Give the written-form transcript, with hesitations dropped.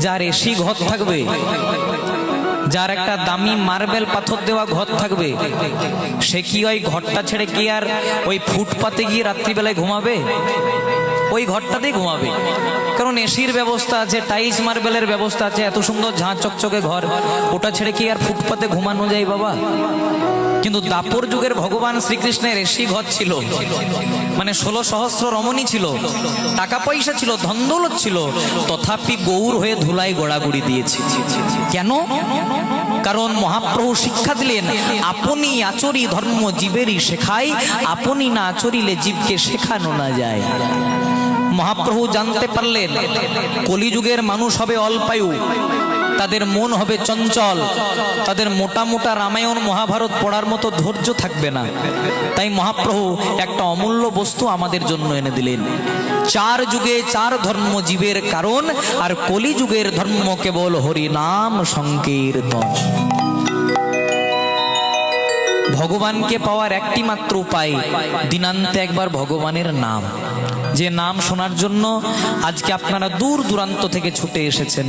যার এসি ঘর থাকবে, যার একটা দামি মার্বেল পাথর দেওয়া ঘর থাকবে, সে কি ওই ঘরটা ছেড়ে কি আর ওই ফুটপাতে গিয়ে রাত্রিবেলায় ঘুমাবে? ওই ঘরটাতেই ঘুমাবে, কারণ এসির ব্যবস্থা আছে, টাইলস মার্বেলের ব্যবস্থা আছে, এত সুন্দর ঝাঁ চকচকে ঘর, ওটা ছেড়ে কি আর ফুটপাতে ঘুমানো যায় বাবা? কিন্তু দাপর যুগের ভগবান শ্রীকৃষ্ণের এসি ঘর ছিল, মানে 16 সহস্র রমণী ছিল, টাকা পয়সা ছিল, ধন দৌলত ছিল, তথাপি গৌর হয়ে ধুলায় গোড়াগুড়ি দিয়েছে। কেন? কারণ মহাপ্রভু শিক্ষা দিলেন, আপনি আচরি ধর্ম জীবেরই শেখায়, আপনি না আচরিলে জীবকে শেখানো না যায়। মহাপ্রভু জানতে পারলেন কলিযুগের মানুষ হবে অল্পায়ু, তাদের মন হবে চঞ্চল, তাদের মোটা মোটা রামায়ণ মহাভারত পড়ার মতো ধৈর্য থাকবে না। তাই মহাপ্রভু একটা অমূল্য বস্তু আমাদের জন্য এনে দিলেন। 4 যুগে 4 ধর্ম জীবের কারণ, আর কলিযুগের ধর্ম কেবল হরি নাম সংকীর্তন। ভগবানকে পাওয়ার একটি মাত্র উপায়, দিনান্তে একবার ভগবানের নাম, যে নাম শোনার জন্য আজকে আপনারা দূর দূরান্ত থেকে ছুটে এসেছেন।